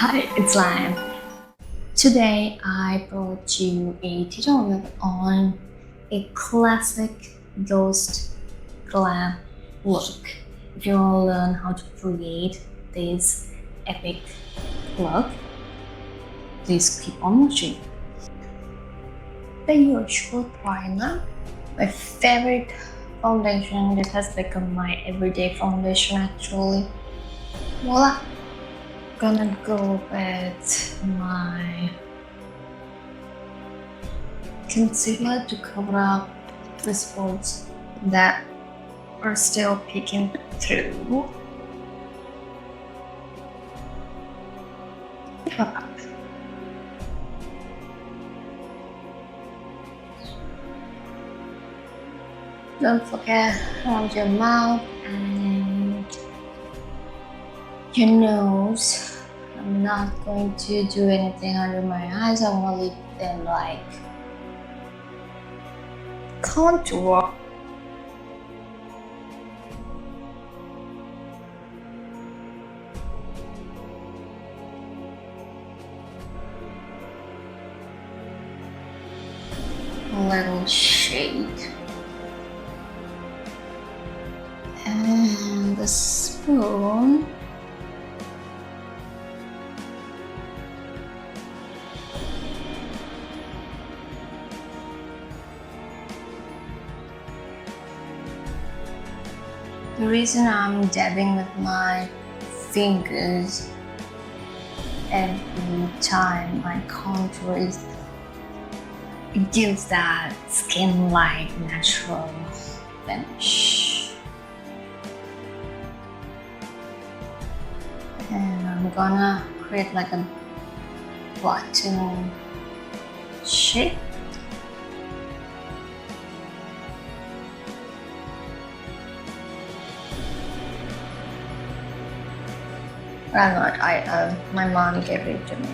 Hi, it's Lion. Today I brought you a tutorial on a classic ghost glam look. If you want to learn how to create this epic look, please keep on watching. The usual primer, my favorite foundation. This has become my everyday foundation actually. Voila! Gonna go with my concealer to cover up the spots that are still peeking through. Don't forget around your mouth and your nose. I'm not going to do anything under my eyes. I want to leave them like contour. A little shade. And the spoon. The reason I'm dabbing with my fingers every time I contour is it gives that skin-like natural finish. And I'm gonna create like a button shape. I'm not, my mom gave it to me.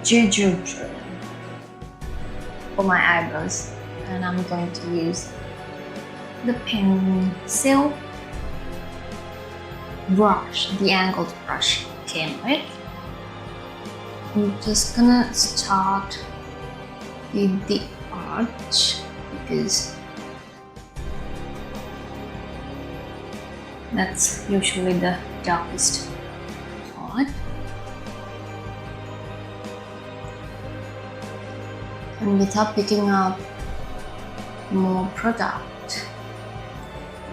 Juju for my eyebrows, and I'm going to use the pencil brush, the angled brush came with. I'm just gonna start with the arch because that's usually the darkest part. And without picking up more product,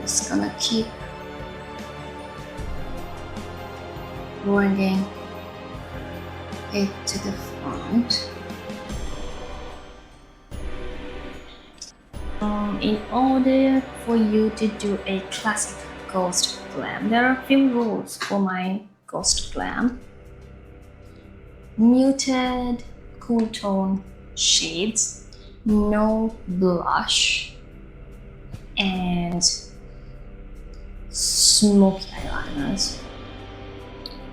just gonna keep bringing it to the front. In order for you to do a classic ghost glam, there are a few rules for my ghost glam. Muted, cool tone shades, no blush, and smoky eyeliners.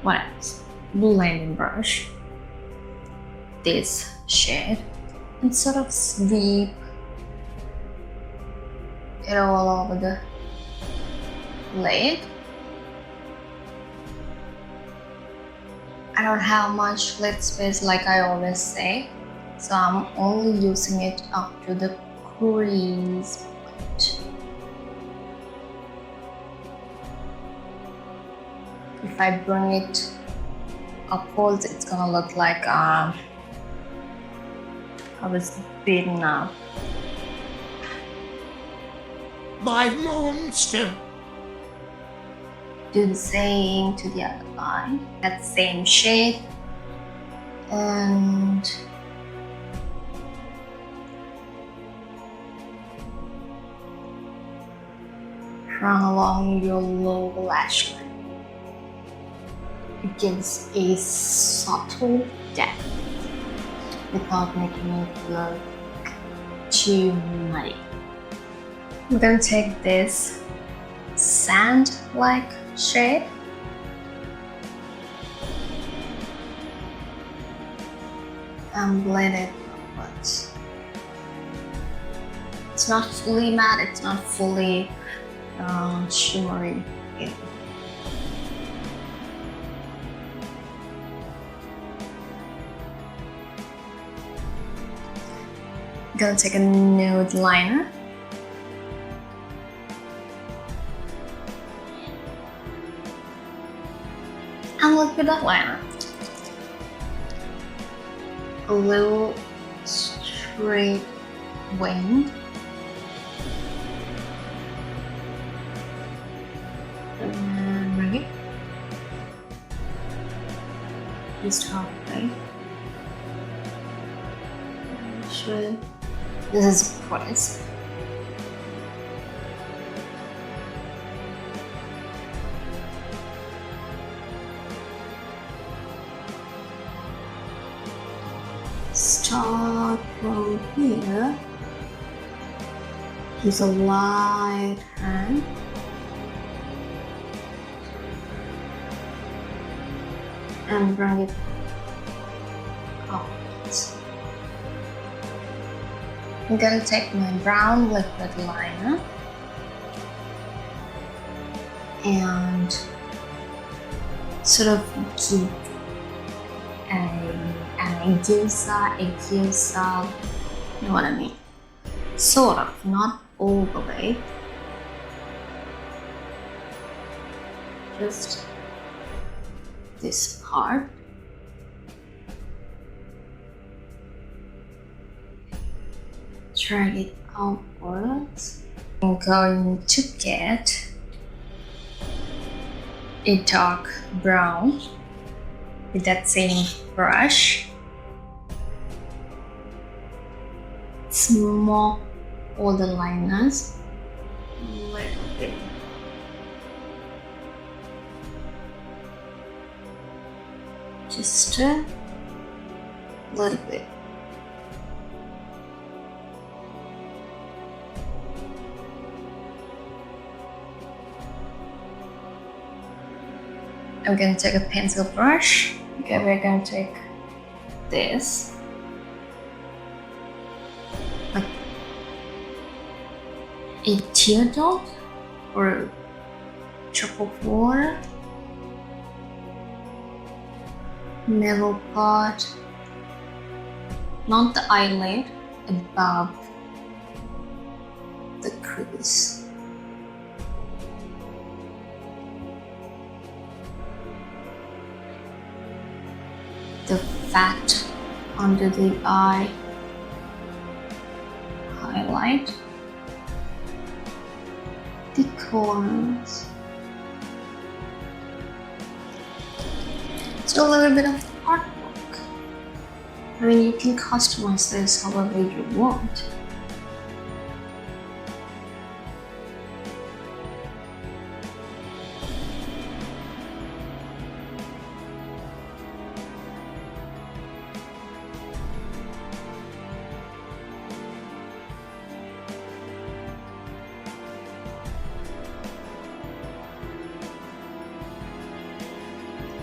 What else? Blending brush, this shade, and sort of sweep it all over the lid. I don't have much lid space like I always say, so I'm only using it up to the crease point. If I bring it upwards, it's gonna look like I was beaten up. My monster! Do the same to the other eye, that same shade, and run along your lower lash line. It gives a subtle depth without making it look too muddy. I'm going to take this sand-like shade and blend it upwards. It's not fully matte, it's not fully shimmery. in. Gonna take a nude liner. And liquid eyeliner. A little straight wing. And bring it. Just halfway. Sure. This is crisp. Start from here. Use a light hand. And bring it out. I'm gonna take my brown liquid liner and sort of keep an accusa, you know what I mean? Sort of, not overlay. Just this part. Drag it outwards. I'm going to get a dark brown with that same brush. Small all the liners a little bit. Just a little bit. I'm going to take a pencil brush. Okay, we're going to take this, like a teardrop or a drop of water, middle part, not the eyelid, above the crease. The fat under the eye, highlight the corners. So a little bit of artwork. I mean, you can customize this however you want.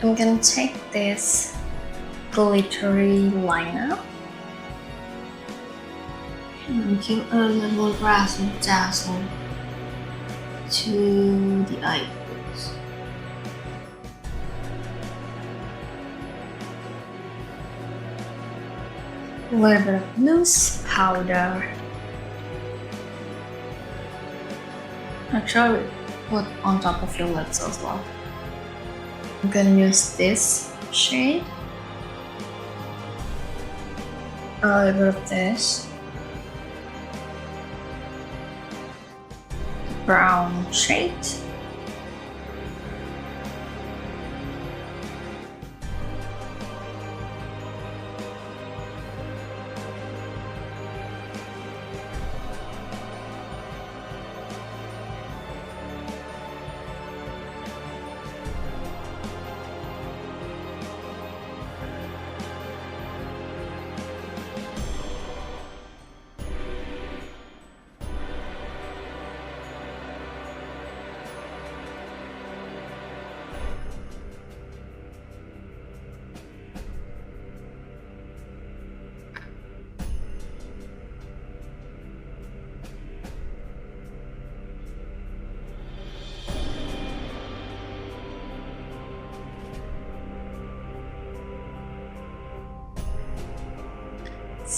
I'm gonna take this glittery liner and give a little razzle dazzle to the eyebrows. A little bit of loose powder. Actually, put on top of your lips as well. I'm gonna use this shade, a little bit of this, brown shade,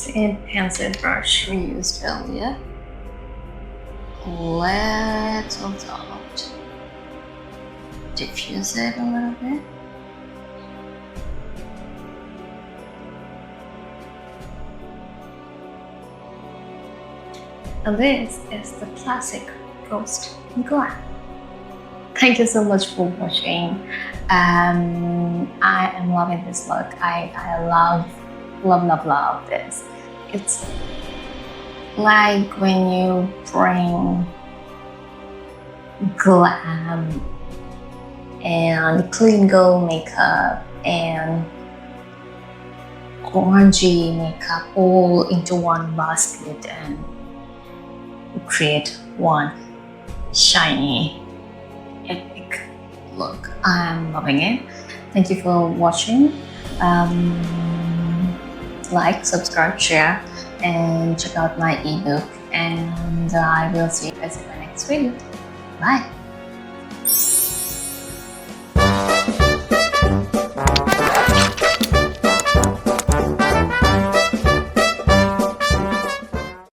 same pencil brush we used earlier. Little dot. Diffuse it a little bit. And this is the classic ghost glam. Thank you so much for watching. I am loving this look. I love this. It's like when you bring glam and clean girl makeup and grungy makeup all into one basket and create one shiny epic look. I'm loving it. Thank you for watching. Like, subscribe, share, and check out my ebook, and I will see you guys in my next video. Bye.